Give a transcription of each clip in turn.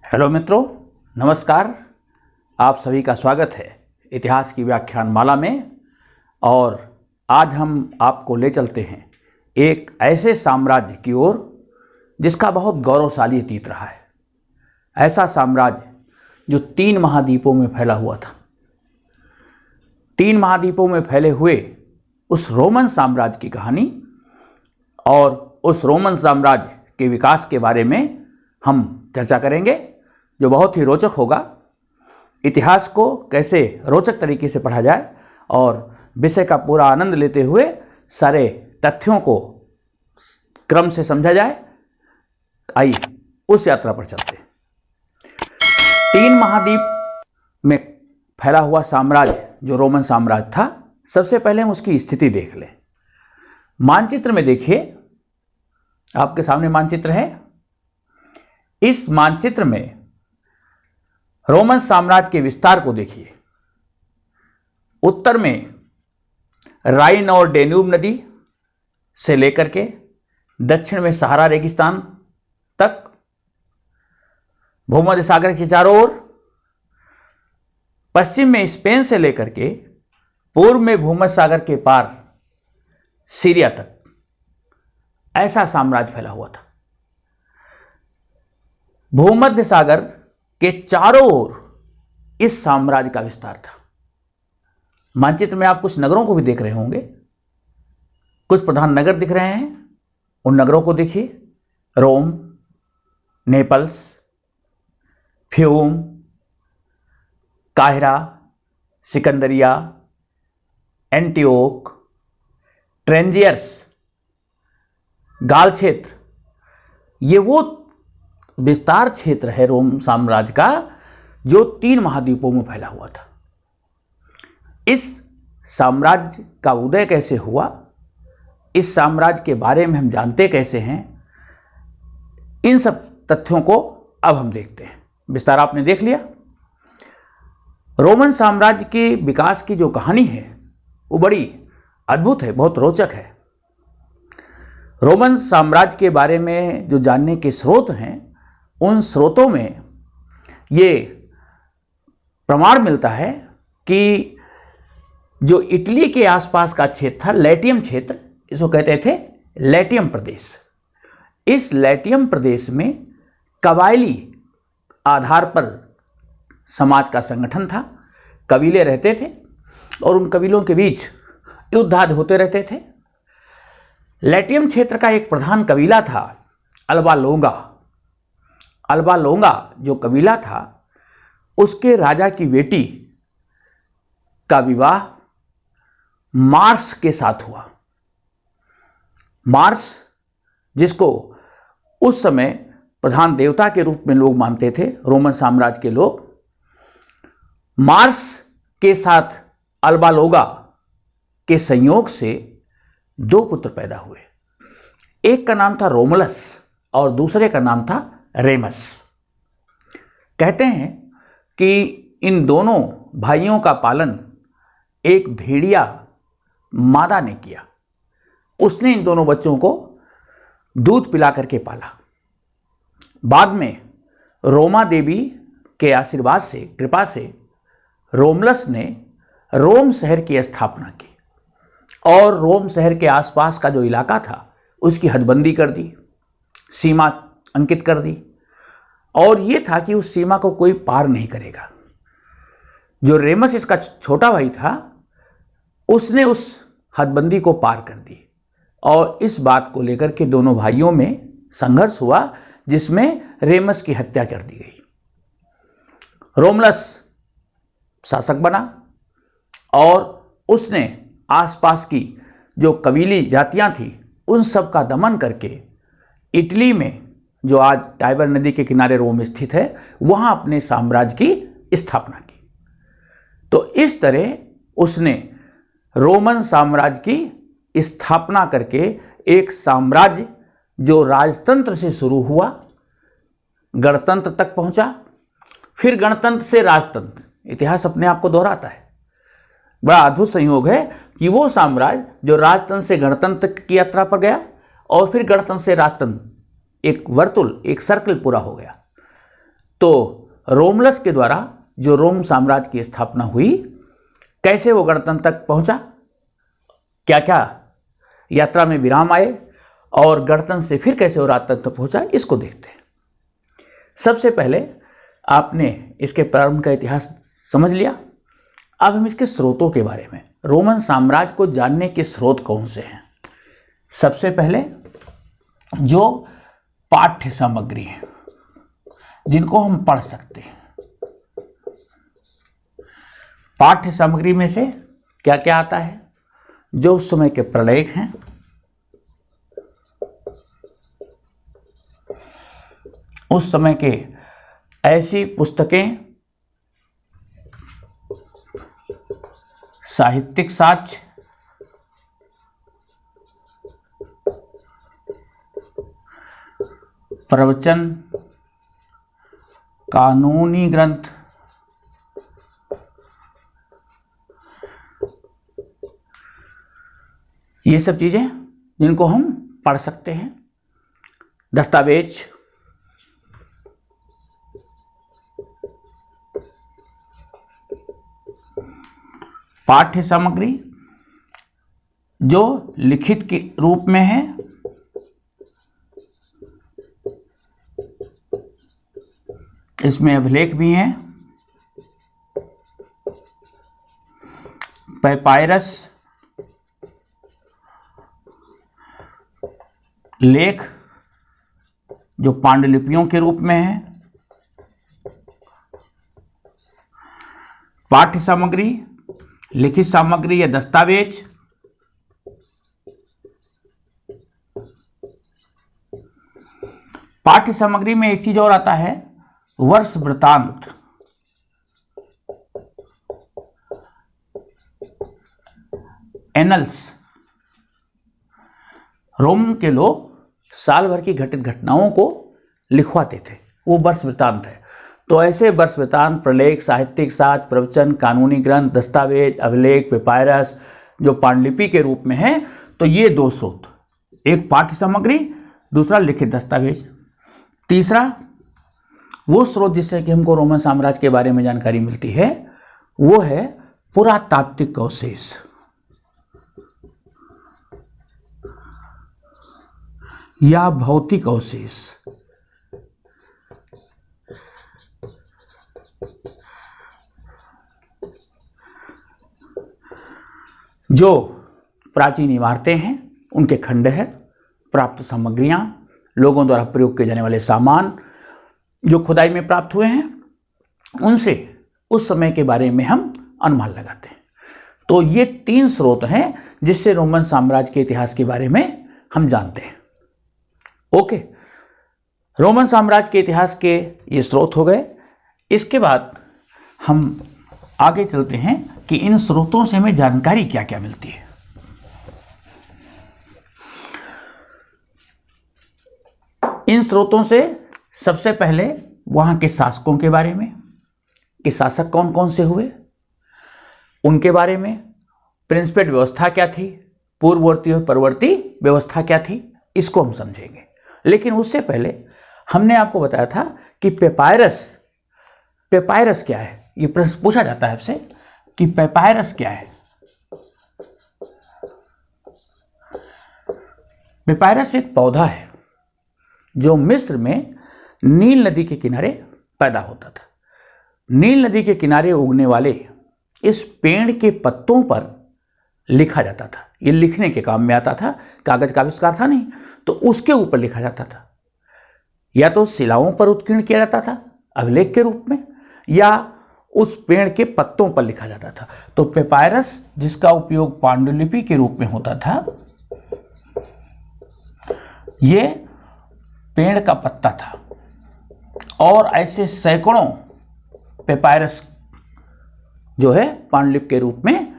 Hello मित्रों, नमस्कार। आप सभी का स्वागत है इतिहास की व्याख्यान माला में। और आज हम आपको ले चलते हैं एक ऐसे साम्राज्य की ओर जिसका बहुत गौरवशाली अतीत रहा है। ऐसा साम्राज्य जो 3 महाद्वीपों में फैला हुआ था। 3 महाद्वीपों में फैले हुए उस रोमन साम्राज्य की कहानी और उस रोमन साम्राज्य के विकास के बारे में हम चर्चा करेंगे, जो बहुत ही रोचक होगा। इतिहास को कैसे रोचक तरीके से पढ़ा जाए और विषय का पूरा आनंद लेते हुए सारे तथ्यों को क्रम से समझा जाए, आइए उस यात्रा पर चलते हैं। 3 महाद्वीप में फैला हुआ साम्राज्य जो रोमन साम्राज्य था, सबसे पहले हम उसकी स्थिति देख लें। मानचित्र में देखिए, आपके सामने मानचित्र है। इस मानचित्र में रोमन साम्राज्य के विस्तार को देखिए। उत्तर में राइन और डेन्यूब नदी से लेकर के दक्षिण में सहारा रेगिस्तान तक, भूमध्य सागर के चारों ओर, पश्चिम में स्पेन से लेकर के पूर्व में भूमध्य सागर के पार सीरिया तक, ऐसा साम्राज्य फैला हुआ था। भूमध्य सागर के चारों ओर इस साम्राज्य का विस्तार था। मानचित्र में आप कुछ नगरों को भी देख रहे होंगे। कुछ प्रधान नगर दिख रहे हैं, उन नगरों को देखिए। रोम, नेपल्स, फ्यूम, काहिरा, सिकंदरिया, एंटिओक, ट्रेंजियर्स, गाल क्षेत्र, ये वो विस्तार क्षेत्र है रोम साम्राज्य का जो 3 महाद्वीपों में फैला हुआ था। इस साम्राज्य का उदय कैसे हुआ, इस साम्राज्य के बारे में हम जानते कैसे हैं, इन सब तथ्यों को अब हम देखते हैं। विस्तार आपने देख लिया। रोमन साम्राज्य के विकास की जो कहानी है वो बड़ी अद्भुत है, बहुत रोचक है। रोमन साम्राज्य के बारे में जो जानने के स्रोत हैं, उन स्रोतों में ये प्रमाण मिलता है कि जो इटली के आसपास का क्षेत्र था, लैटियम क्षेत्र, इसको कहते थे लैटियम प्रदेश। इस लैटियम प्रदेश में कबायली आधार पर समाज का संगठन था। कबीले रहते थे और उन कबीलों के बीच युद्ध आदि होते रहते थे। लैटियम क्षेत्र का एक प्रधान कबीला था अल्बा लोंगा। अल्बा लोंगा जो कबीला था, उसके राजा की बेटी का विवाह मार्स के साथ हुआ। मार्स, जिसको उस समय प्रधान देवता के रूप में लोग मानते थे, रोमन साम्राज्य के लोग, मार्स के साथ अल्बा लोंगा के संयोग से 2 पुत्र पैदा हुए। एक का नाम था रोमुलस और दूसरे का नाम था रेमस। कहते हैं कि इन दोनों भाइयों का पालन एक भेड़िया मादा ने किया। उसने इन दोनों बच्चों को दूध पिला करके पाला। बाद में रोमा देवी के आशीर्वाद से, कृपा से, रोमुलस ने रोम शहर की स्थापना की और रोम शहर के आसपास का जो इलाका था उसकी हदबंदी कर दी, सीमा अंकित कर दी। और यह था कि उस सीमा को कोई पार नहीं करेगा। जो रेमस, इसका छोटा भाई था, उसने उस हदबंदी को पार कर दी और इस बात को लेकर के दोनों भाइयों में संघर्ष हुआ, जिसमें रेमस की हत्या कर दी गई। रोमुलस शासक बना और उसने आसपास की जो कबीली जातियां थी उन सब का दमन करके इटली में, जो आज टाइबर नदी के किनारे रोम स्थित है, वहां अपने साम्राज्य की स्थापना की। तो इस तरह उसने रोमन साम्राज्य की स्थापना करके एक साम्राज्य जो राजतंत्र से शुरू हुआ, गणतंत्र तक पहुंचा, फिर गणतंत्र से राजतंत्र। इतिहास अपने आप को दोहराता है। बड़ा अद्भुत संयोग है कि वो साम्राज्य जो राजतंत्र से गणतंत्र की यात्रा पर गया और फिर गणतंत्र से राजतंत्र एक वर्तुल, एक सर्कल पूरा हो गया। तो रोमलस के द्वारा जो रोम साम्राज्य की स्थापना हुई, कैसे वो गणतंत्र तक पहुंचा, क्या क्या यात्रा में विराम आए और गणतंत्र से फिर कैसे वो राजतंत्र तक पहुंचा, इसको देखते हैं। सबसे पहले आपने इसके प्रारंभ का इतिहास समझ लिया। अब हम इसके स्रोतों के बारे में, रोमन साम्राज्य को जानने के स्रोत कौन से हैं। सबसे पहले जो पाठ्य सामग्री है, जिनको हम पढ़ सकते हैं। पाठ्य सामग्री में से क्या क्या आता है? जो उस समय के प्रलेख हैं, उस समय के ऐसी पुस्तकें, साहित्यिक साक्ष्य, प्रवचन, कानूनी ग्रंथ, ये सब चीजें जिनको हम पढ़ सकते हैं। दस्तावेज, पाठ्य सामग्री जो लिखित के रूप में है, इसमें अभिलेख भी हैं, पैपायरस, लेख जो पांडुलिपियों के रूप में है। पाठ्य सामग्री, लिखित सामग्री या दस्तावेज, पाठ्य सामग्री में एक चीज और आता है, वर्ष वृतांत। एनल्स। रोम के लोग साल भर की घटित घटनाओं को लिखवाते थे, वो वर्ष वृतांत है। तो ऐसे वर्ष वृतांत, प्रलेख, साहित्यिक साक्ष्य, प्रवचन, कानूनी ग्रंथ, दस्तावेज, अभिलेख, पेपायरस जो पांडुलिपि के रूप में है, तो ये दो स्रोत, एक पाठ्य सामग्री, दूसरा लिखित दस्तावेज। तीसरा वो स्रोत जिससे कि हमको रोमन साम्राज्य के बारे में जानकारी मिलती है, वो है पुरातात्विक अवशेष या भौतिक अवशेष। जो प्राचीन इमारतें हैं, उनके खंडहर, प्राप्त सामग्रियां, लोगों द्वारा प्रयोग किए जाने वाले सामान जो खुदाई में प्राप्त हुए हैं, उनसे उस समय के बारे में हम अनुमान लगाते हैं। तो ये तीन स्रोत हैं जिससे रोमन साम्राज्य के इतिहास के बारे में हम जानते हैं। ओके, रोमन साम्राज्य के इतिहास के ये स्रोत हो गए। इसके बाद हम आगे चलते हैं कि इन स्रोतों से हमें जानकारी क्या क्या मिलती है। इन स्रोतों से सबसे पहले वहां के शासकों के बारे में, कि शासक कौन कौन से हुए, उनके बारे में, प्रिंसिपेट व्यवस्था क्या थी, पूर्ववर्ती और परवर्ती व्यवस्था क्या थी, इसको हम समझेंगे। लेकिन उससे पहले हमने आपको बताया था कि पेपायरस क्या है। ये प्रश्न पूछा जाता है आपसे कि पेपायरस क्या है। पेपायरस एक पौधा है जो मिस्र में नील नदी के किनारे पैदा होता था। नील नदी के किनारे उगने वाले इस पेड़ के पत्तों पर लिखा जाता था। ये लिखने के काम में आता था, कागज का आविष्कार था नहीं, तो उसके ऊपर लिखा जाता था। या तो शिलाओं पर उत्कीर्ण किया जाता था अभिलेख के रूप में, या उस पेड़ के पत्तों पर लिखा जाता था। तो पेपायरस जिसका उपयोग पांडुलिपि के रूप में होता था, ये पेड़ का पत्ता था। और ऐसे सैकड़ों पेपायरस जो है पांडुलिपि के रूप में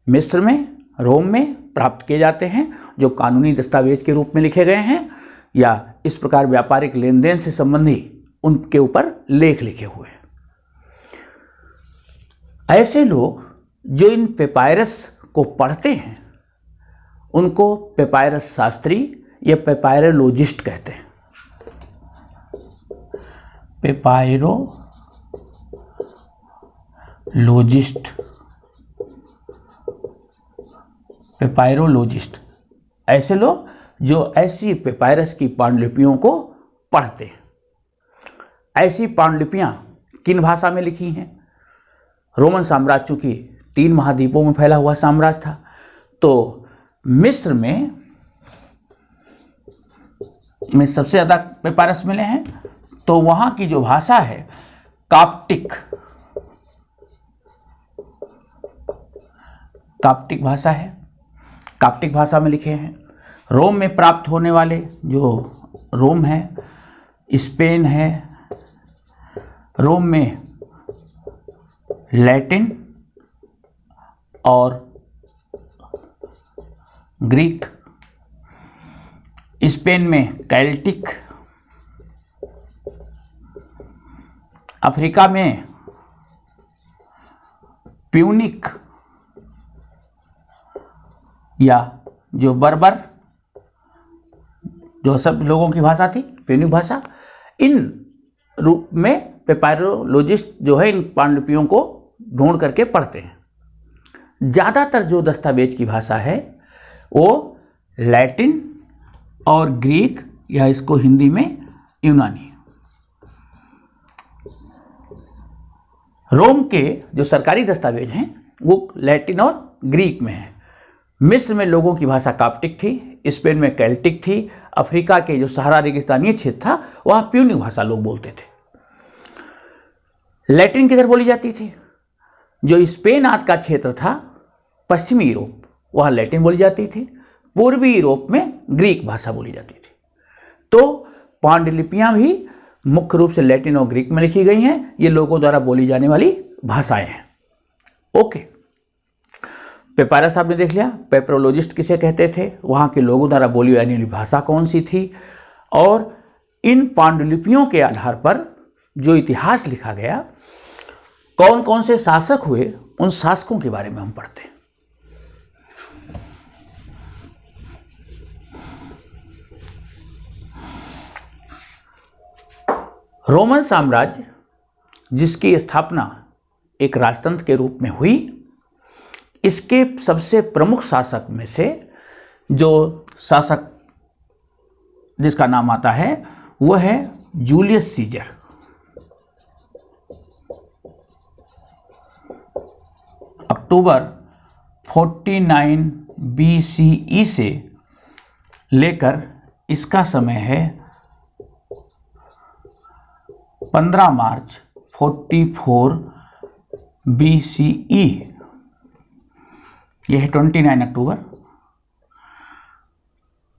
मिस्र में, रोम में प्राप्त किए जाते हैं, जो कानूनी दस्तावेज के रूप में लिखे गए हैं, या इस प्रकार व्यापारिक लेन देन से संबंधी उनके ऊपर लेख लिखे हुए हैं। ऐसे लोग जो इन पेपायरस को पढ़ते हैं, उनको पेपायरस शास्त्री ये पेपायरोलॉजिस्ट कहते हैं। पेपायरोलॉजिस्ट ऐसे लोग जो ऐसी पेपायरस की पांडुलिपियों को पढ़ते हैं। ऐसी पांडुलिपियां किन भाषा में लिखी हैं? रोमन साम्राज्य चूंकि 3 महाद्वीपों में फैला हुआ साम्राज्य था, तो मिस्र में सबसे ज्यादा पेपायरस मिले हैं, तो वहां की जो भाषा है काप्टिक भाषा है। काप्टिक भाषा में लिखे हैं। रोम में प्राप्त होने वाले जो रोम है, स्पेन है, रोम में लैटिन और ग्रीक, स्पेन में केल्टिक, अफ्रीका में प्यूनिक या जो बर्बर, जो सब लोगों की भाषा थी, प्यूनिक भाषा। इन रूप में पेपायरोलॉजिस्ट जो है इन पांडुलिपियों को ढूंढ करके पढ़ते हैं। ज्यादातर जो दस्तावेज की भाषा है वो लैटिन और ग्रीक, या इसको हिंदी में यूनानी। रोम के जो सरकारी दस्तावेज हैं वो लैटिन और ग्रीक में है। मिस्र में लोगों की भाषा काप्टिक थी, स्पेन में केल्टिक थी, अफ्रीका के जो सहारा रेगिस्तानीय क्षेत्र था वहां प्यूनिक भाषा लोग बोलते थे। लैटिन किधर बोली जाती थी? जो स्पेन आज का क्षेत्र था, पश्चिमी यूरोप, वहां लैटिन बोली जाती थी। पूर्वी यूरोप में ग्रीक भाषा बोली जाती थी। तो पांडुलिपियां भी मुख्य रूप से लैटिन और ग्रीक में लिखी गई हैं। ये लोगों द्वारा बोली जाने वाली भाषाएं हैं। ओके, पेपायरस आपने देख लिया। पेपरोलॉजिस्ट किसे कहते थे, वहां के लोगों द्वारा बोली जाने वाली भाषा कौन सी थी, और इन पांडुलिपियों के आधार पर जो इतिहास लिखा गया, कौन कौन से शासक हुए, उन शासकों के बारे में हम पढ़ते हैं। रोमन साम्राज्य जिसकी स्थापना एक राजतंत्र के रूप में हुई, इसके सबसे प्रमुख शासक में से जो शासक जिसका नाम आता है वह है जूलियस सीजर। अक्टूबर 49 BCE से लेकर इसका समय है 15 मार्च 44 BCE। यह है 29 अक्टूबर।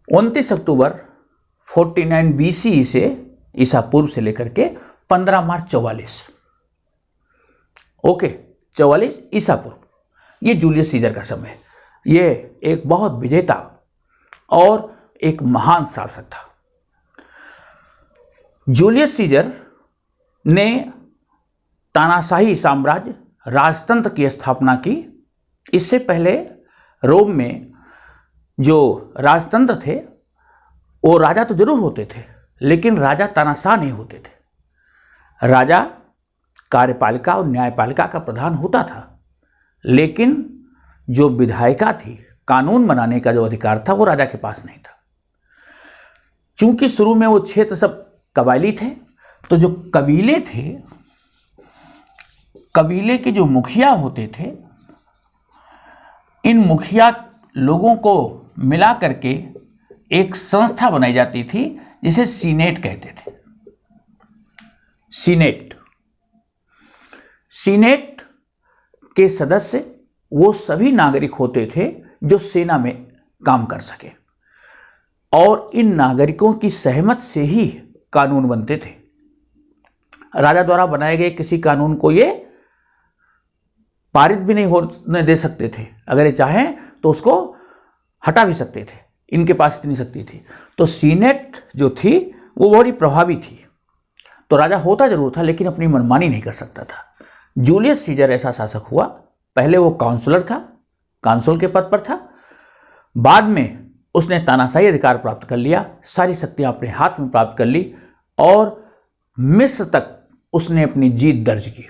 29 अक्टूबर 49 BCE से ईसा पूर्व से लेकर के 15 मार्च 44, ओके, 44 ईसा पूर्व, ये जूलियस सीजर का समय। ये एक बहुत विजेता और एक महान शासक था। जूलियस सीजर ने तानाशाही साम्राज्य राजतंत्र की स्थापना की। इससे पहले रोम में जो राजतंत्र थे वो राजा तो जरूर होते थे, लेकिन राजा तानाशाह नहीं होते थे। राजा कार्यपालिका और न्यायपालिका का प्रधान होता था, लेकिन जो विधायिका थी, कानून बनाने का जो अधिकार था, वो राजा के पास नहीं था। चूंकि शुरू में वो क्षेत्र सब कबायली थे, तो जो कबीले थे, कबीले के जो मुखिया होते थे, इन मुखिया लोगों को मिला करके एक संस्था बनाई जाती थी जिसे सीनेट कहते थे। सीनेट के सदस्य वो सभी नागरिक होते थे जो सेना में काम कर सके, और इन नागरिकों की सहमत से ही कानून बनते थे। राजा द्वारा बनाए गए किसी कानून को ये पारित भी नहीं होने दे सकते थे। अगर ये चाहें तो उसको हटा भी सकते थे, इनके पास इतनी शक्ति थी। तो सीनेट जो थी वो बड़ी प्रभावी थी। तो राजा होता जरूर था, लेकिन अपनी मनमानी नहीं कर सकता था। जूलियस सीजर ऐसा शासक हुआ। पहले वो काउंसलर था, काउंसिल के पद पर था। बाद में उसने तानाशाही अधिकार प्राप्त कर लिया, सारी शक्तियां अपने हाथ में प्राप्त कर ली और मिस्र तक उसने अपनी जीत दर्ज की।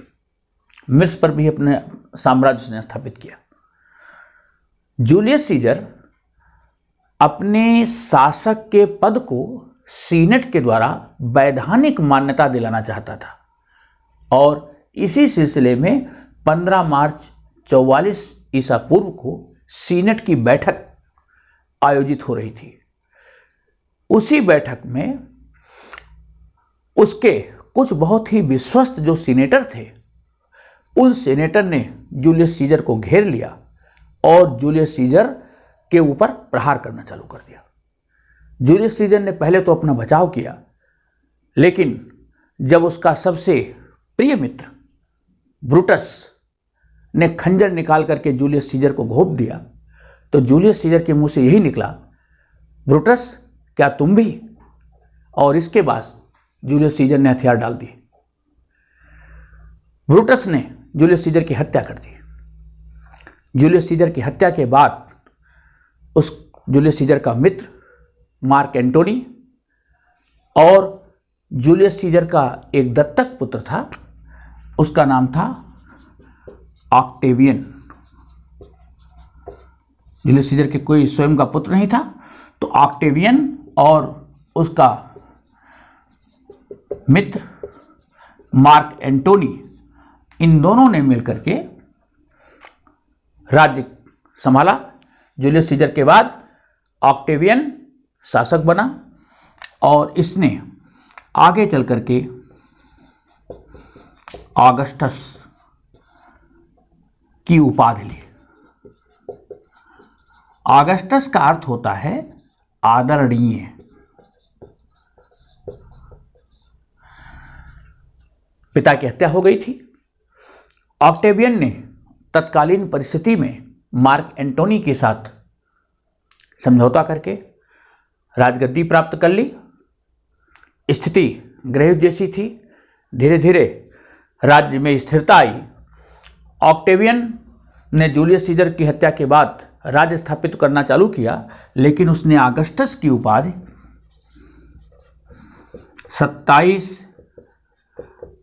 मिस्र पर भी अपने साम्राज्य उसने स्थापित किया। जूलियस सीजर अपने शासक के पद को सीनेट के द्वारा वैधानिक मान्यता दिलाना चाहता था और इसी सिलसिले में 15 मार्च 44 ईसा पूर्व को सीनेट की बैठक आयोजित हो रही थी। उसी बैठक में उसके कुछ बहुत ही विश्वस्त जो सीनेटर थे, उन सीनेटर ने जूलियस सीजर को घेर लिया और जूलियस सीजर के ऊपर प्रहार करना चालू कर दिया। जूलियस सीजर ने पहले तो अपना बचाव किया, लेकिन जब उसका सबसे प्रिय मित्र ब्रूटस ने खंजर निकाल करके जूलियस सीजर को घोंप दिया, तो जूलियस सीजर के मुंह से यही निकला, ब्रूटस क्या तुम भी? और इसके बाद जूलियस सीजर ने हथियार डाल दिए। ब्रूटस ने जूलियस सीजर की हत्या कर दी। जूलियस सीजर की हत्या के बाद उस जूलियस सीजर का मित्र मार्क एंटोनी और जूलियस सीजर का एक दत्तक पुत्र था, उसका नाम था ऑक्टेवियन। जूलियस सीजर के कोई स्वयं का पुत्र नहीं था, तो ऑक्टेवियन और उसका मित्र मार्क एंटोनी, इन दोनों ने मिलकर के राज्य संभाला। जूलियस सीजर के बाद ऑक्टेवियन शासक बना और इसने आगे चल करके ऑगस्टस की उपाधि ली। ऑगस्टस का अर्थ होता है आदरणीय। पिता की हत्या हो गई थी। ऑक्टेवियन ने तत्कालीन परिस्थिति में मार्क एंटोनी के साथ समझौता करके राजगद्दी प्राप्त कर ली। स्थिति गृहयुद्ध जैसी थी। धीरे धीरे राज्य में स्थिरता आई। ऑक्टेवियन ने जूलियस सीजर की हत्या के बाद राज्य स्थापित करना चालू किया, लेकिन उसने ऑगस्टस की उपाधि 27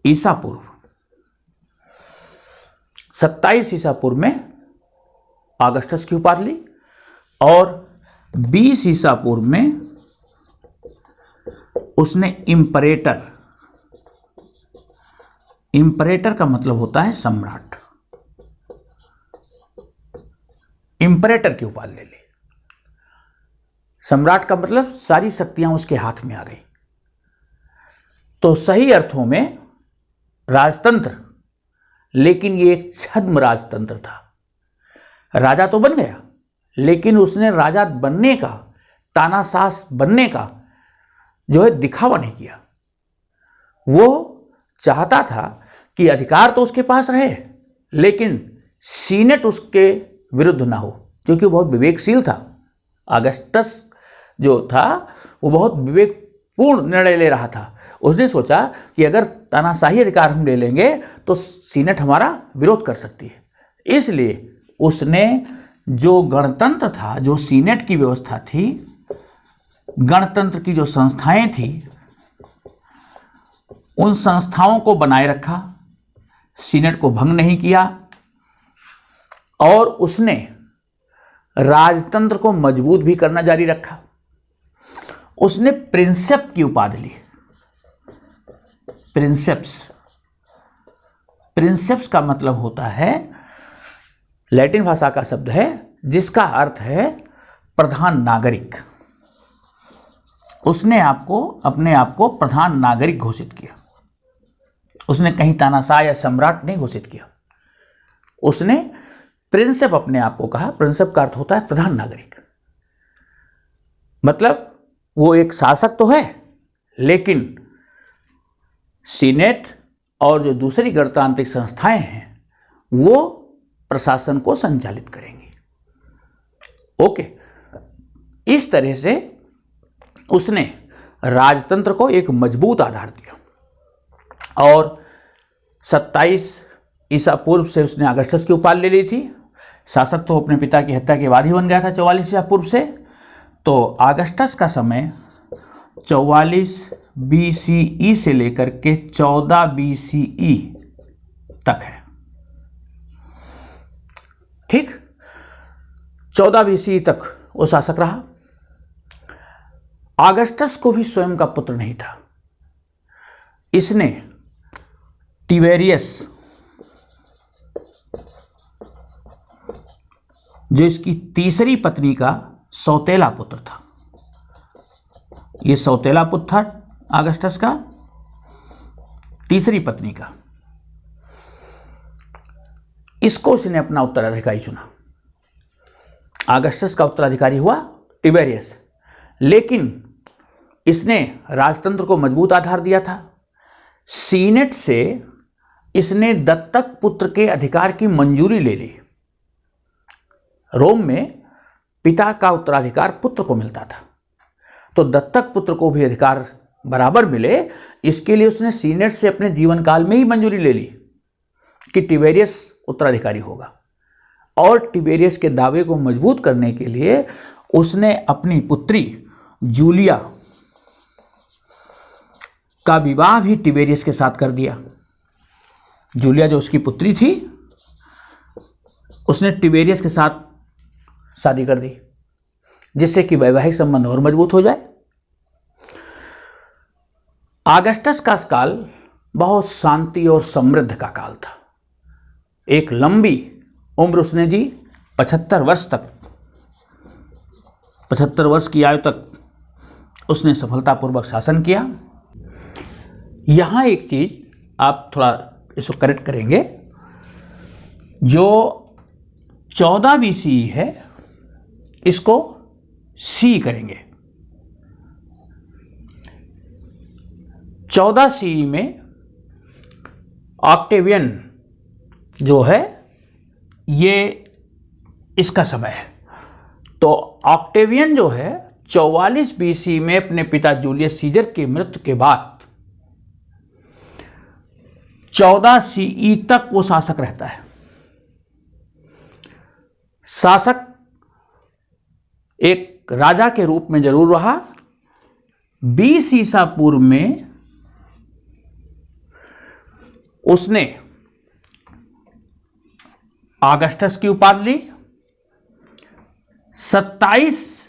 ईसा पूर्व में ऑगस्टस की उपाधि ली और 20 ईसा पूर्व में उसने इंपरेटर का मतलब होता है सम्राट, इंपरेटर की उपाधि ले ली। सम्राट का मतलब सारी शक्तियां उसके हाथ में आ गई। तो सही अर्थों में राजतंत्र, लेकिन ये एक छद्म राजतंत्र था। राजा तो बन गया, लेकिन उसने राजा बनने का, तानाशाह बनने का जो है दिखावा नहीं किया। वो चाहता था कि अधिकार तो उसके पास रहे, लेकिन सीनेट उसके विरुद्ध ना हो, क्योंकि वो बहुत विवेकशील था। ऑगस्टस जो था वो बहुत विवेकपूर्ण निर्णय ले रहा था। उसने सोचा कि अगर तानाशाही अधिकार हम ले लेंगे तो सीनेट हमारा विरोध कर सकती है। इसलिए उसने जो गणतंत्र था, जो सीनेट की व्यवस्था थी, गणतंत्र की जो संस्थाएं थी, उन संस्थाओं को बनाए रखा, सीनेट को भंग नहीं किया और उसने राजतंत्र को मजबूत भी करना जारी रखा। उसने प्रिंसेप की उपाधि ली। प्रिंसेप्स का मतलब होता है, लैटिन भाषा का शब्द है जिसका अर्थ है प्रधान नागरिक। उसने अपने आप को प्रधान नागरिक घोषित किया। उसने कहीं तानाशाह या सम्राट नहीं घोषित किया। उसने प्रिंसेप अपने आप को कहा। प्रिंसेप का अर्थ होता है प्रधान नागरिक। मतलब वो एक शासक तो है, लेकिन सीनेट और जो दूसरी गणतांत्रिक संस्थाएं हैं वो प्रशासन को संचालित करेंगी। ओके, इस तरह से उसने राजतंत्र को एक मजबूत आधार दिया और 27 ईसा पूर्व से उसने ऑगस्टस की उपाधि ले ली थी। शासक तो अपने पिता की हत्या के बाद ही बन गया था 44 ईसा पूर्व से। तो आगस्टस का समय 44 BCE से लेकर के 14 BCE तक है। ठीक, 14 BCE तक वो शासक रहा। आगस्टस को भी स्वयं का पुत्र नहीं था। इसने टिबेरियस, जो इसकी तीसरी पत्नी का सौतेला पुत्र था, ये सौतेला पुत्र था आगस्टस का, तीसरी पत्नी का, इसको उसने अपना उत्तराधिकारी चुना। आगस्टस का उत्तराधिकारी हुआ टिबेरियस, लेकिन इसने राजतंत्र को मजबूत आधार दिया था। सीनेट से इसने दत्तक पुत्र के अधिकार की मंजूरी ले ली। रोम में पिता का उत्तराधिकार पुत्र को मिलता था, तो दत्तक पुत्र को भी अधिकार बराबर मिले, इसके लिए उसने सीनेट से अपने जीवन काल में ही मंजूरी ले ली कि टिबेरियस उत्तराधिकारी होगा। और टिबेरियस के दावे को मजबूत करने के लिए उसने अपनी पुत्री जूलिया का विवाह भी टिबेरियस के साथ कर दिया। जूलिया जो उसकी पुत्री थी, उसने टिबेरियस के साथ शादी कर दी, जिससे कि वैवाहिक संबंध और मजबूत हो जाए। आगस्टस का काल बहुत शांति और समृद्ध का काल था। एक लंबी उम्र उसने जी, 75 वर्ष तक, 75 वर्ष की आयु तक उसने सफलतापूर्वक शासन किया। यहां एक चीज आप थोड़ा इसको करेक्ट करेंगे, जो 14 BCE है इसको सी करेंगे। 14 CE में ऑक्टेवियन जो है ये इसका समय है। तो ऑक्टेवियन जो है 44 BCE में अपने पिता जूलियस सीजर की मृत्यु के बाद 14 CE तक वो शासक रहता है। शासक एक राजा के रूप में जरूर रहा। 20 ईसा पूर्व में उसने आगस्टस की उपाधि ली। 27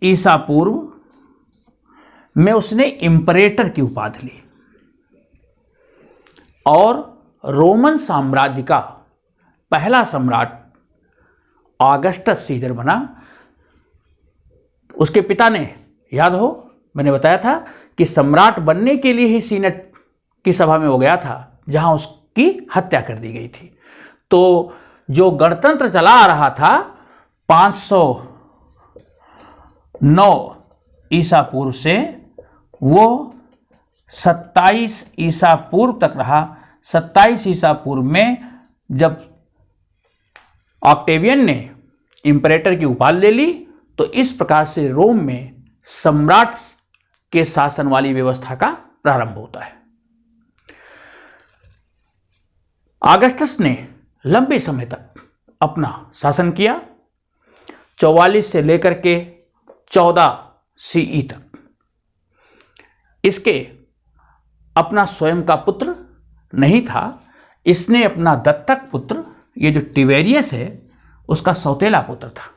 ईसा पूर्व में उसने इंपरेटर की उपाधि ली और रोमन साम्राज्य का पहला सम्राट आगस्टस सीजर बना। उसके पिता ने, याद हो मैंने बताया था कि सम्राट बनने के लिए ही सीनेट की सभा में वो गया था, जहां उसकी हत्या कर दी गई थी। तो जो गणतंत्र चला आ रहा था 509 ईसा पूर्व से, वो 27 ईसा पूर्व तक रहा। 27 ईसा पूर्व में जब ऑक्टेवियन ने इंपरेटर की उपाधि ले ली, तो इस प्रकार से रोम में सम्राट के शासन वाली व्यवस्था का प्रारंभ होता है। आगस्टस ने लंबे समय तक अपना शासन किया, 44 से लेकर के 14 CE तक। इसके अपना स्वयं का पुत्र नहीं था। इसने अपना दत्तक पुत्र, ये जो टिबेरियस है, उसका सौतेला पुत्र था,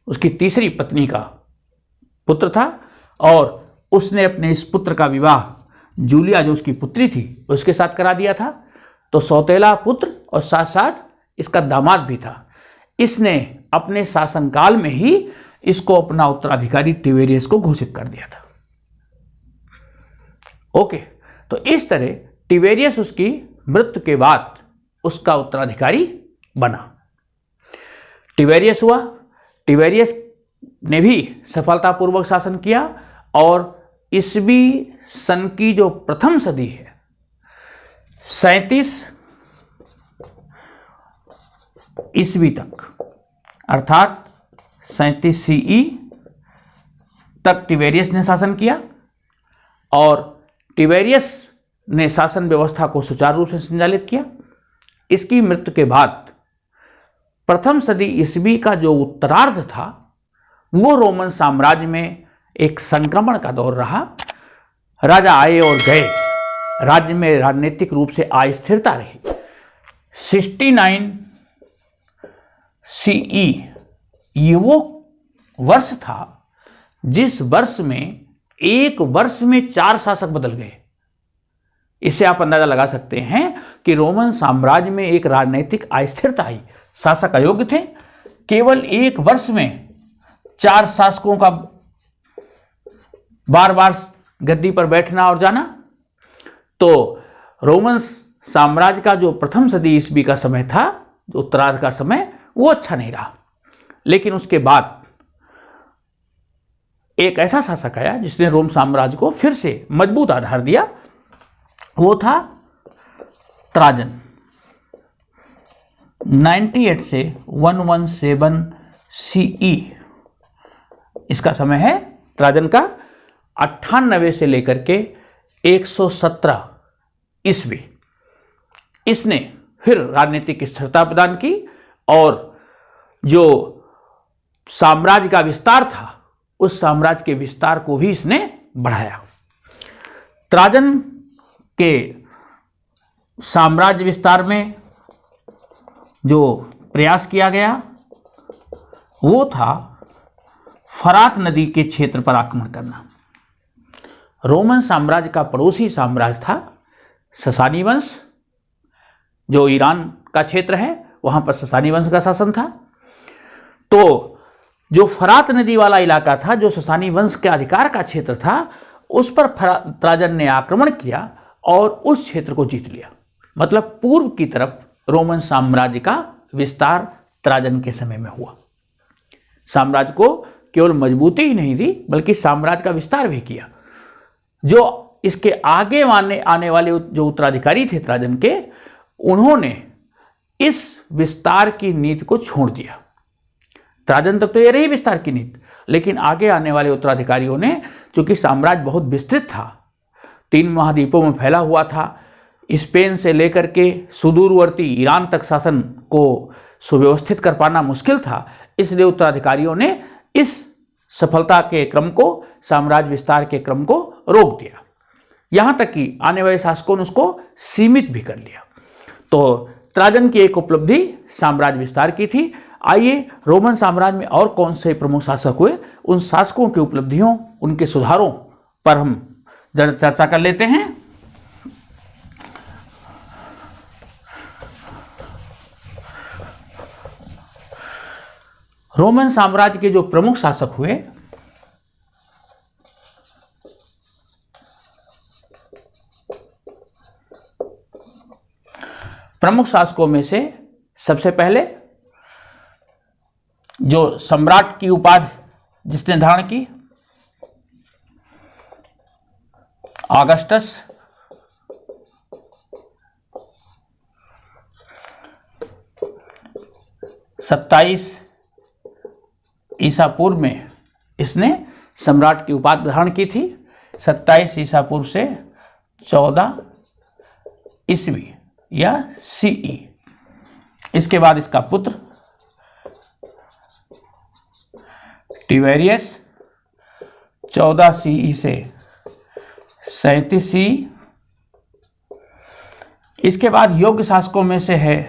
उसकी तीसरी पत्नी का पुत्र था, और उसने अपने इस पुत्र का विवाह जूलिया जो उसकी पुत्री थी उसके साथ करा दिया था। तो सौतेला पुत्र और साथ साथ इसका दामाद भी था। इसने अपने शासनकाल में ही इसको अपना उत्तराधिकारी टिबेरियस को घोषित कर दिया था। ओके, तो इस तरह टिबेरियस उसकी मृत्यु के बाद उसका उत्तराधिकारी बना। टिबेरियस हुआ। टिबेरियस ने भी सफलतापूर्वक शासन किया और ईसवी सन की जो प्रथम सदी है, 37 ईस्वी तक, अर्थात 37 CE तक टिबेरियस ने शासन किया। और टिबेरियस ने शासन व्यवस्था को सुचारू रूप से संचालित किया। इसकी मृत्यु के बाद प्रथम सदी ईस्वी का जो उत्तरार्ध था वो रोमन साम्राज्य में एक संक्रमण का दौर रहा। राजा आए और गए, राज्य में राजनीतिक रूप से अस्थिरता रही। 69 CE ये वो वर्ष था जिस वर्ष में एक वर्ष में 4 शासक बदल गए। इससे आप अंदाजा लगा सकते हैं कि रोमन साम्राज्य में एक राजनीतिक अस्थिरता आई। शासक अयोग्य थे, केवल एक वर्ष में 4 शासकों का बार बार गद्दी पर बैठना और जाना। तो रोमन साम्राज्य का जो प्रथम सदी ईस्वी का समय था, उत्तरार्ध का समय, वो अच्छा नहीं रहा। लेकिन उसके बाद एक ऐसा शासक आया जिसने रोम साम्राज्य को फिर से मजबूत आधार दिया। वो था त्राजन। 98 से 117 CE इसका समय है त्राजन का। 98 से लेकर के 117 ईस्वी इसने फिर राजनीतिक स्थिरता प्रदान की और जो साम्राज्य का विस्तार था उस साम्राज्य के विस्तार को भी इसने बढ़ाया। त्राजन के साम्राज्य विस्तार में जो प्रयास किया गया वो था फरात नदी के क्षेत्र पर आक्रमण करना। रोमन साम्राज्य का पड़ोसी साम्राज्य था ससानी वंश, जो ईरान का क्षेत्र है, वहां पर ससानी वंश का शासन था। तो जो फरात नदी वाला इलाका था, जो ससानी वंश के अधिकार का क्षेत्र था, उस पर त्राजन ने आक्रमण किया और उस क्षेत्र को जीत लिया। मतलब पूर्व की तरफ रोमन साम्राज्य का विस्तार त्राजन के समय में हुआ। साम्राज्य को केवल मजबूती ही नहीं दी बल्कि साम्राज्य का विस्तार भी किया। जो इसके आगे आने वाले जो उत्तराधिकारी थे त्राजन के, उन्होंने इस विस्तार की नीति को छोड़ दिया। त्राजन तक तो ये रही विस्तार की नीति, लेकिन आगे आने वाले उत्तराधिकारियों ने, चूंकि साम्राज्य बहुत विस्तृत था, 3 महाद्वीपों में फैला हुआ था, स्पेन से लेकर के सुदूरवर्ती ईरान तक शासन को सुव्यवस्थित कर पाना मुश्किल था, इसलिए उत्तराधिकारियों ने इस सफलता के क्रम को, साम्राज्य विस्तार के क्रम को रोक दिया। यहां तक कि आने वाले शासकों ने उसको सीमित भी कर लिया। तो त्राजन की एक उपलब्धि साम्राज्य विस्तार की थी। आइए रोमन साम्राज्य में और कौन से प्रमुख शासक हुए, उन शासकों की उपलब्धियों, उनके सुधारों पर हम चर्चा कर लेते हैं। रोमन साम्राज्य के जो प्रमुख शासक हुए, प्रमुख शासकों में से सबसे पहले जो सम्राट की उपाधि जिसने धारण की, ऑगस्टस। सत्ताईस ईसा पूर्व में इसने सम्राट की उपाधि धारण की थी। 27 ईसा पूर्व से 14 ईस्वी या CE। इसके बाद इसका पुत्र टिबेरियस 14 CE से 37 CE। इसके बाद योग्य शासकों में से है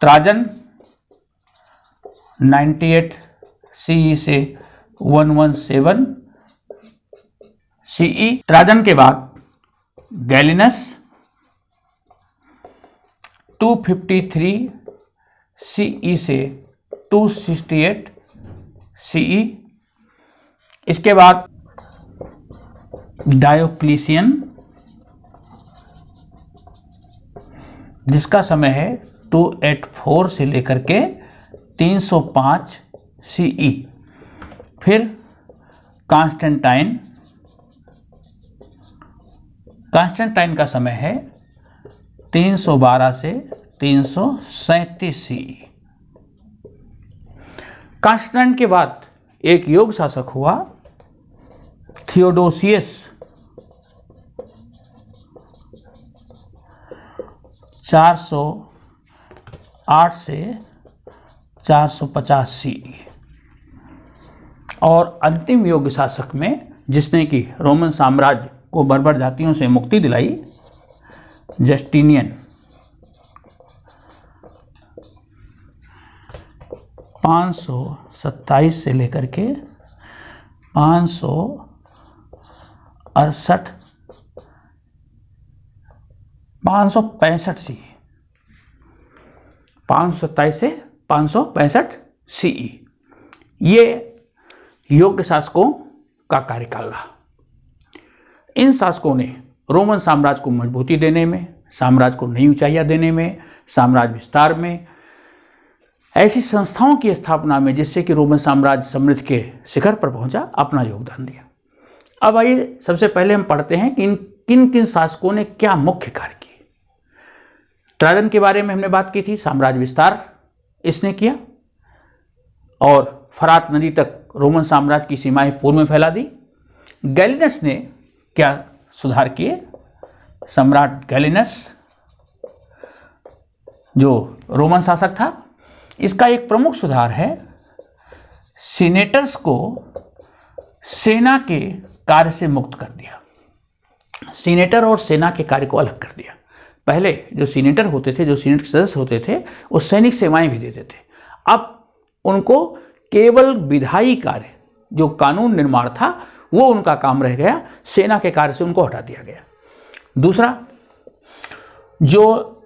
त्राजन 98 CE से 117 CE। त्राजन के बाद गैलिनस 253 CE से 268 CE। इसके बाद डायोक्लिशियन, जिसका समय है 284 से लेकर के 305 CE। फिर कॉन्स्टेंटाइन का समय है 312 से 337 CE। कॉन्स्टेंटाइन के बाद एक योग शासक हुआ थियोडोसियस 408 से 450 CE। और अंतिम योग्य शासक में जिसने कि रोमन साम्राज्य को बर्बर जातियों से मुक्ति दिलाई, जस्टिनियन। 527 से लेकर के 565 सी, 527 से 565 सीई, ये योग्य शासकों का कार्यकाल रहा। इन शासकों ने रोमन साम्राज्य को मजबूती देने में, साम्राज्य को नई ऊंचाइयां देने में, साम्राज्य विस्तार में, ऐसी संस्थाओं की स्थापना में जिससे कि रोमन साम्राज्य समृद्धि के शिखर पर पहुंचा, अपना योगदान दिया। अब आइए सबसे पहले हम पढ़ते हैं कि किन किन शासकों ने क्या मुख्य कार्य किए। ट्राजन के बारे में हमने बात की थी, साम्राज्य विस्तार इसने किया और फरात नदी तक रोमन साम्राज्य की सीमाएं पूर्व में फैला दी। गैलिनस ने क्या सुधार किए? सम्राट गैलिनस जो रोमन शासक था, इसका एक प्रमुख सुधार है सीनेटर्स को सेना के कार्य से मुक्त कर दिया। सीनेटर और सेना के कार्य को अलग कर दिया। पहले जो सीनेटर होते थे, जो सीनेट के सदस्य होते थे, वो सैनिक सेवाएं भी देते थे। अब उनको केवल विधायी कार्य, जो कानून निर्माण था, वो उनका काम रह गया। सेना के कार्य से उनको हटा दिया गया। दूसरा, जो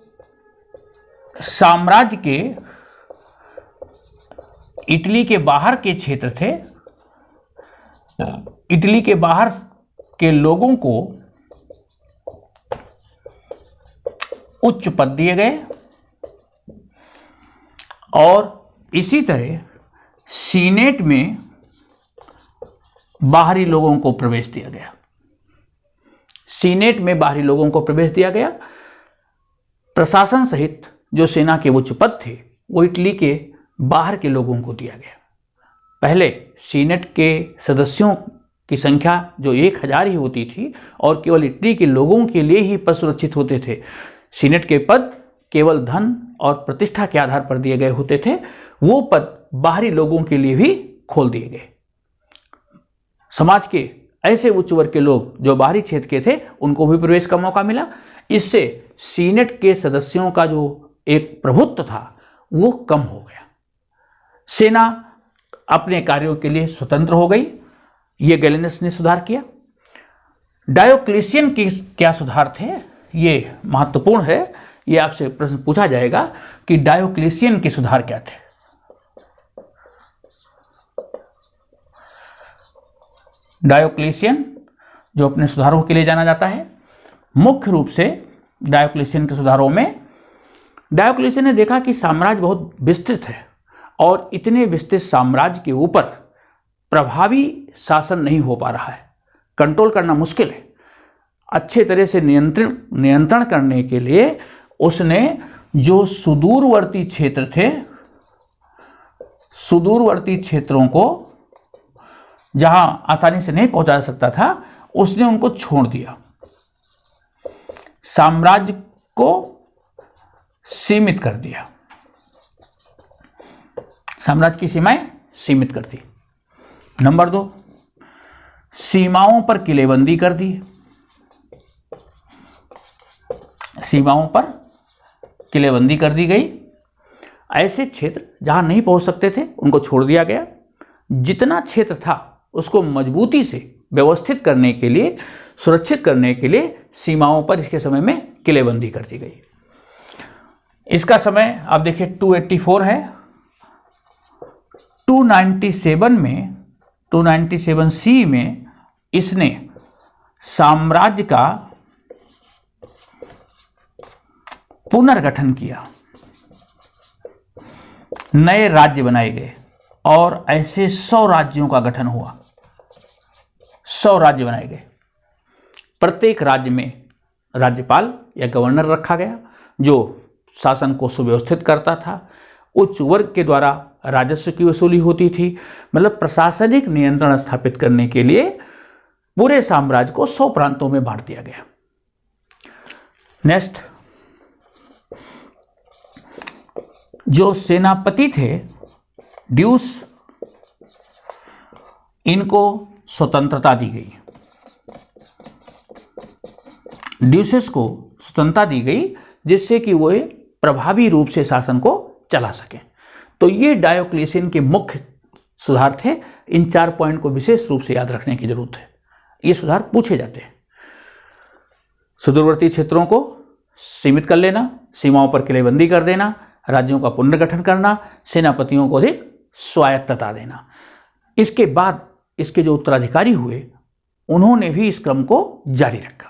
साम्राज्य के इटली के बाहर के क्षेत्र थे, इटली के बाहर के लोगों को उच्च पद दिए गए और इसी तरह सीनेट में बाहरी लोगों को प्रवेश दिया गया। सीनेट में बाहरी लोगों को प्रवेश दिया गया। प्रशासन सहित जो सेना के उच्च पद थे वो इटली के बाहर के लोगों को दिया गया। पहले सीनेट के सदस्यों की संख्या जो 1000 ही होती थी और केवल इटली के लोगों के लिए ही पद सुरक्षित होते थे। सीनेट के पद केवल धन और प्रतिष्ठा के आधार पर दिए गए होते थे। वो पद बाहरी लोगों के लिए भी खोल दिए गए। समाज के ऐसे उच्च वर्ग के लोग जो बाहरी क्षेत्र के थे, उनको भी प्रवेश का मौका मिला। इससे सीनेट के सदस्यों का जो एक प्रभुत्व था वो कम हो गया। सेना अपने कार्यों के लिए स्वतंत्र हो गई। ये गैलिनस ने सुधार किया। डायोक्लेशियन के क्या सुधार थे? ये महत्वपूर्ण है। ये आपसे प्रश्न पूछा जाएगा कि डायोक्लेशियन के सुधार क्या थे। डायोक्लेशियन जो अपने सुधारों के लिए जाना जाता है, मुख्य रूप से डायोक्लेशियन के सुधारों में डायोक्लेशियन ने देखा कि साम्राज्य बहुत विस्तृत है और इतने विस्तृत साम्राज्य के ऊपर प्रभावी शासन नहीं हो पा रहा है, कंट्रोल करना मुश्किल है। अच्छे तरह से नियंत्रण करने के लिए उसने जो सुदूरवर्ती क्षेत्र थे, सुदूरवर्ती क्षेत्रों को जहां आसानी से नहीं पहुंचा जा सकता था, उसने उनको छोड़ दिया। साम्राज्य को सीमित कर दिया। साम्राज्य की सीमाएं सीमित कर दी। नंबर 2, सीमाओं पर किलेबंदी कर दी। सीमाओं पर किलेबंदी कर दी गई। ऐसे क्षेत्र जहां नहीं पहुंच सकते थे उनको छोड़ दिया गया। जितना क्षेत्र था उसको मजबूती से व्यवस्थित करने के लिए, सुरक्षित करने के लिए सीमाओं पर इसके समय में किलेबंदी कर दी गई। इसका समय आप देखिए 284 है। 297 सी में इसने साम्राज्य का पुनर्गठन किया। नए राज्य बनाए गए और ऐसे 100 राज्यों का गठन हुआ। 100 राज्य बनाए गए। प्रत्येक राज्य में राज्यपाल या गवर्नर रखा गया जो शासन को सुव्यवस्थित करता था। उच्च वर्ग के द्वारा राजस्व की वसूली होती थी। मतलब प्रशासनिक नियंत्रण स्थापित करने के लिए पूरे साम्राज्य को 100 प्रांतों में बांट दिया गया। नेक्स्ट, जो सेनापति थे ड्यूस इनको स्वतंत्रता दी गई। ड्यूसेस को स्वतंत्रता दी गई जिससे कि वो प्रभावी रूप से शासन को चला सके। तो ये डायोक्लेशियन के मुख्य सुधार थे। इन 4 पॉइंट को विशेष रूप से याद रखने की जरूरत है। ये सुधार पूछे जाते हैं। सुदूरवर्ती क्षेत्रों को सीमित कर लेना, सीमाओं पर किलेबंदी कर देना, राज्यों का पुनर्गठन करना, सेनापतियों को अधिक स्वायत्तता देना। इसके बाद इसके जो उत्तराधिकारी हुए उन्होंने भी इस क्रम को जारी रखा।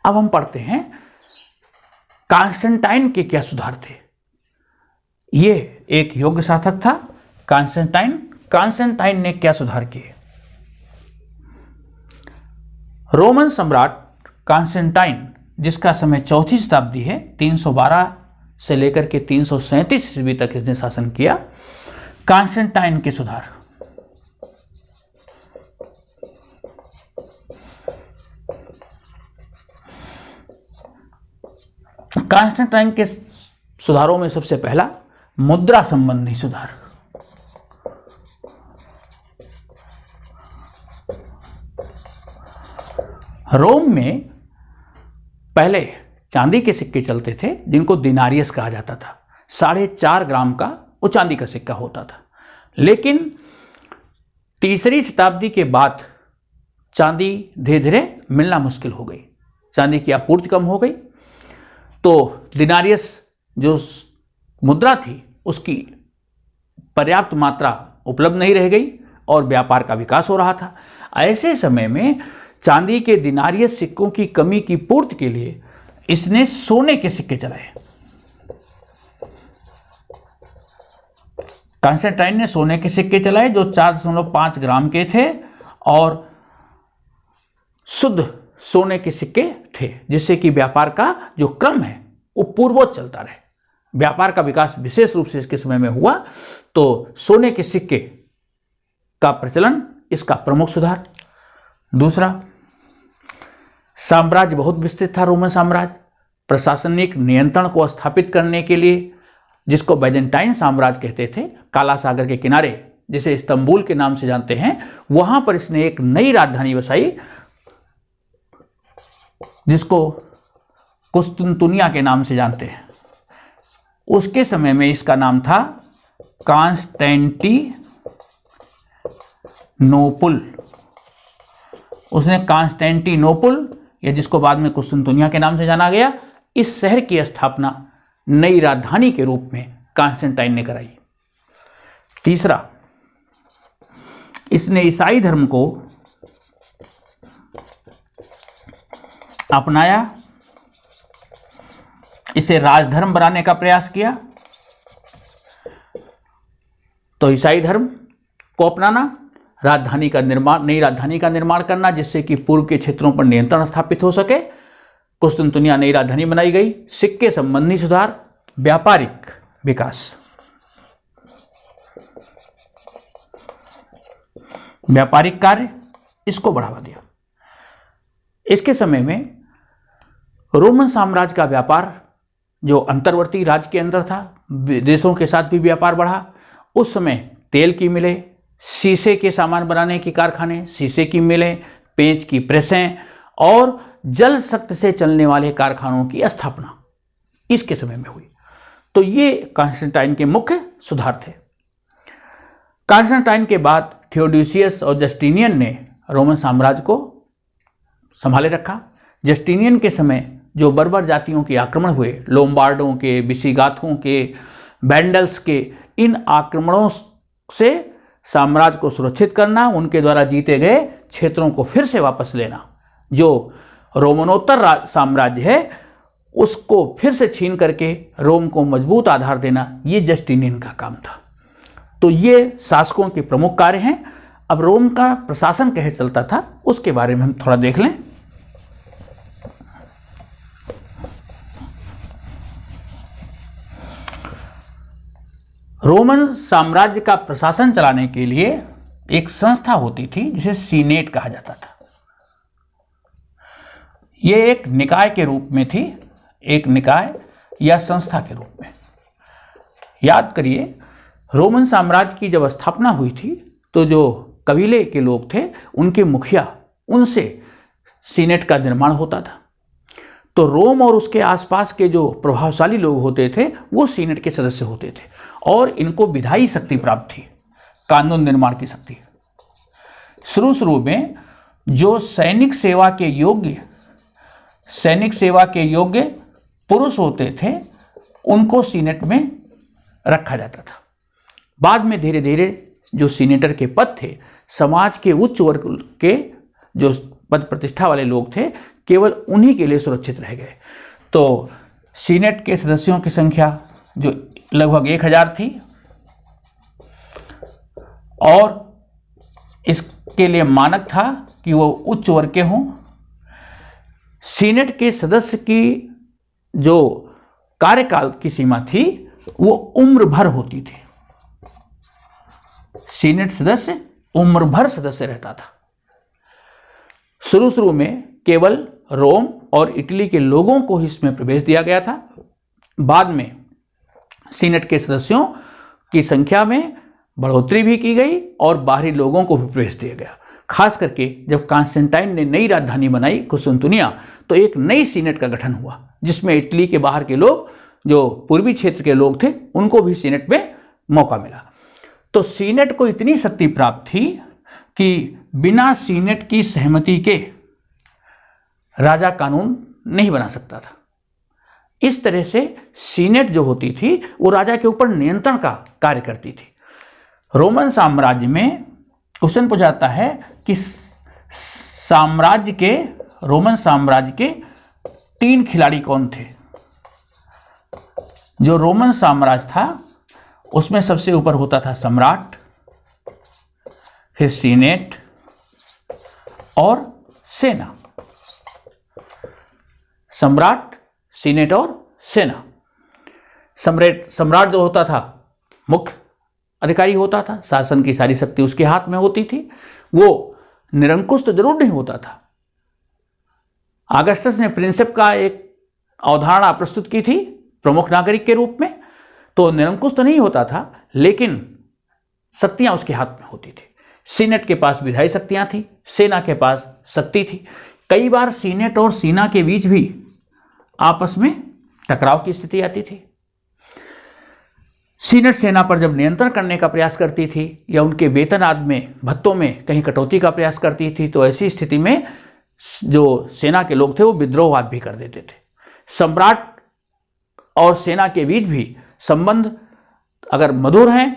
अब हम पढ़ते हैं कॉन्स्टेंटाइन के क्या सुधार थे। ये एक योग्य शासक था कॉन्स्टेंटाइन ने क्या सुधार किए। रोमन सम्राट कॉन्स्टेंटाइन, जिसका समय चौथी शताब्दी है, 312 से लेकर के 337 ईस्वी तक इसने शासन किया। कॉन्स्टेंटाइन के सुधार। कॉन्स्टेंटाइन के सुधारों में सबसे पहला मुद्रा संबंधी सुधार। रोम में पहले चांदी के सिक्के चलते थे जिनको दिनारियस कहा जाता था। 4.5 ग्राम का वो चांदी का सिक्का होता था। लेकिन तीसरी शताब्दी के बाद चांदी धीरे धीरे मिलना मुश्किल हो गई, चांदी की आपूर्ति कम हो गई, तो दिनारियस जो मुद्रा थी उसकी पर्याप्त मात्रा उपलब्ध नहीं रह गई और व्यापार का विकास हो रहा था। ऐसे समय में चांदी के दिनारियस सिक्कों की कमी की पूर्ति के लिए इसने सोने के सिक्के चलाए। कॉन्स्टेंटाइन ने सोने के सिक्के चलाए जो 4.5 ग्राम के थे और शुद्ध सोने के सिक्के थे, जिससे कि व्यापार का जो क्रम है वो पूर्ववत चलता रहे। व्यापार का विकास विशेष रूप से इसके समय में हुआ। तो सोने के सिक्के का प्रचलन इसका प्रमुख सुधार। दूसरा, साम्राज्य बहुत विस्तृत था। रोमन साम्राज्य प्रशासनिक नियंत्रण को स्थापित करने के लिए, जिसको बैजेंटाइन साम्राज्य कहते थे, काला सागर के किनारे जिसे इस्तंबुल के नाम से जानते हैं, वहां पर इसने एक नई राजधानी बसाई जिसको कुस्तुनतुनिया के नाम से जानते हैं। उसके समय में इसका नाम था कॉन्स्टेंटिनोपुल। उसने कॉन्स्टेंटिनोपुल, या जिसको बाद में कुस्तुनतुनिया के नाम से जाना गया, इस शहर की स्थापना नई राजधानी के रूप में कॉन्स्टेंटाइन ने कराई। तीसरा, इसने ईसाई धर्म को अपनाया, इसे राजधर्म बनाने का प्रयास किया। तो ईसाई धर्म को अपनाना, राजधानी का निर्माण, नई राजधानी का निर्माण करना जिससे कि पूर्व के क्षेत्रों पर नियंत्रण स्थापित हो सके। कुस्तुनतुनिया नई राजधानी बनाई गई। सिक्के संबंधी सुधार, व्यापारिक विकास। व्यापारिक कार्य इसको बढ़ावा दिया। इसके समय में रोमन साम्राज्य का व्यापार जो अंतर्वर्ती राज्य के अंदर था, देशों के साथ भी व्यापार बढ़ा। उस समय तेल की मिलें, शीशे के सामान बनाने के कारखाने, शीशे की मिलें, पेंच की प्रेसें और जल शक्ति से चलने वाले कारखानों की स्थापना इसके समय में हुई। तो ये कॉन्स्टेंटाइन के मुख्य सुधार थे। कॉन्स्टेंटाइन के बाद थियोडोसियस और जस्टिनियन ने रोमन साम्राज्य को संभाले रखा। जस्टिनियन के समय जो बर्बर जातियों के आक्रमण हुए, लोम्बार्डों के, विसिगाथों के, बैंडल्स के, इन आक्रमणों से साम्राज्य को सुरक्षित करना, उनके द्वारा जीते गए क्षेत्रों को फिर से वापस लेना, जो रोमनोत्तर साम्राज्य है उसको फिर से छीन करके रोम को मजबूत आधार देना, ये जस्टिनियन का काम था। तो ये शासकों के प्रमुख कार्य हैं। अब रोम का प्रशासन कैसे चलता था उसके बारे में हम थोड़ा देख लें। रोमन साम्राज्य का प्रशासन चलाने के लिए एक संस्था होती थी जिसे सीनेट कहा जाता था। यह एक निकाय के रूप में थी, एक निकाय या संस्था के रूप में। याद करिए, रोमन साम्राज्य की जब स्थापना हुई थी तो जो कबीले के लोग थे, उनके मुखिया, उनसे सीनेट का निर्माण होता था। तो रोम और उसके आसपास के जो प्रभावशाली लोग होते थे वो सीनेट के सदस्य होते थे और इनको विधायी शक्ति प्राप्त थी, कानून निर्माण की शक्ति। शुरू में जो सैनिक सेवा के योग्य पुरुष होते थे उनको सीनेट में रखा जाता था। बाद में धीरे धीरे जो सीनेटर के पद थे, समाज के उच्च वर्ग के जो पद प्रतिष्ठा वाले लोग थे, केवल उन्हीं के लिए सुरक्षित रह गए। तो सीनेट के सदस्यों की संख्या जो लगभग 1000 थी और इसके लिए मानक था कि वो उच्च वर्ग के हों। सीनेट के सदस्य की जो कार्यकाल की सीमा थी वो उम्र भर होती थी। सीनेट सदस्य उम्र भर सदस्य रहता था। शुरू में केवल रोम और इटली के लोगों को ही इसमें प्रवेश दिया गया था। बाद में सीनेट के सदस्यों की संख्या में बढ़ोतरी भी की गई और बाहरी लोगों को भी प्रवेश दिया गया। खास करके जब कॉन्स्टेंटाइन ने नई राजधानी बनाई कुस्तुंतनिया, तो एक नई सीनेट का गठन हुआ जिसमें इटली के बाहर के लोग, जो पूर्वी क्षेत्र के लोग थे, उनको भी सीनेट में मौका मिला। तो सीनेट को इतनी शक्ति प्राप्त थी कि बिना सीनेट की सहमति के राजा कानून नहीं बना सकता था। इस तरह से सीनेट जो होती थी वो राजा के ऊपर नियंत्रण का कार्य करती थी। रोमन साम्राज्य में क्वेश्चन पूछा जाता है कि रोमन साम्राज्य के 3 खिलाड़ी कौन थे। जो रोमन साम्राज्य था उसमें सबसे ऊपर होता था सम्राट, फिर सीनेट और सेना। सम्राट, सीनेट और सेना। सम्राट जो होता था मुख्य अधिकारी होता था, शासन की सारी शक्ति उसके हाथ में होती थी। वो निरंकुश तो जरूर नहीं होता था। अगस्टस ने प्रिंसेप का एक अवधारणा प्रस्तुत की थी प्रमुख नागरिक के रूप में, तो निरंकुश तो नहीं होता था, लेकिन शक्तियां उसके हाथ में होती थी। सीनेट के पास विधायी शक्तियां थी, सेना के पास शक्ति थी। कई बार सीनेट और सेना के बीच भी आपस में टकराव की स्थिति आती थी। सीनेट सेना पर जब नियंत्रण करने का प्रयास करती थी या उनके वेतन आदि में, भत्तों में कहीं कटौती का प्रयास करती थी, तो ऐसी स्थिति में जो सेना के लोग थे वो विद्रोहवाद भी कर देते थे। सम्राट और सेना के बीच भी संबंध अगर मधुर हैं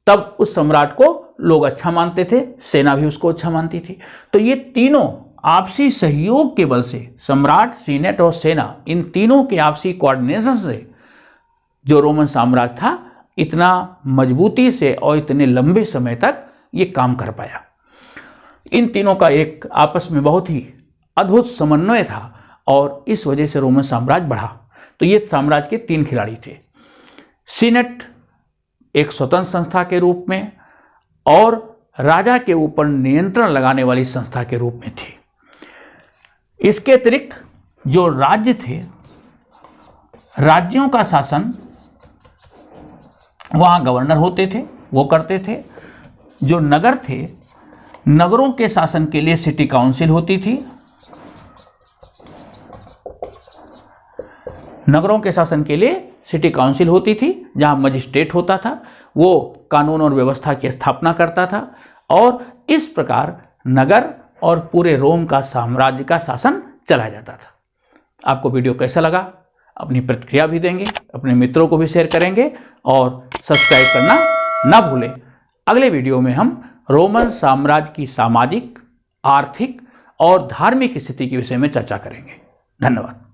तब उस सम्राट को लोग अच्छा मानते थे, सेना भी उसको अच्छा मानती थी। तो ये तीनों आपसी सहयोग के बल से, सम्राट, सीनेट और सेना, इन तीनों के आपसी कोऑर्डिनेशन से जो रोमन साम्राज्य था इतना मजबूती से और इतने लंबे समय तक ये काम कर पाया। इन तीनों का एक आपस में बहुत ही अद्भुत समन्वय था और इस वजह से रोमन साम्राज्य बढ़ा। तो ये साम्राज्य के 3 खिलाड़ी थे। सीनेट एक स्वतंत्र संस्था के रूप में और राजा के ऊपर नियंत्रण लगाने वाली संस्था के रूप में थी। इसके अतिरिक्त जो राज्य थे, राज्यों का शासन वहां गवर्नर होते थे, वो करते थे। जो नगर थे, नगरों के शासन के लिए सिटी काउंसिल होती थी। नगरों के शासन के लिए सिटी काउंसिल होती थी जहां मजिस्ट्रेट होता था, वो कानून और व्यवस्था की स्थापना करता था और इस प्रकार नगर और पूरे रोम का साम्राज्य का शासन चलाया जाता था। आपको वीडियो कैसा लगा? अपनी प्रतिक्रिया भी देंगे, अपने मित्रों को भी शेयर करेंगे और सब्सक्राइब करना ना भूलें। अगले वीडियो में हम रोमन साम्राज्य की सामाजिक, आर्थिक और धार्मिक स्थिति के विषय में चर्चा करेंगे। धन्यवाद।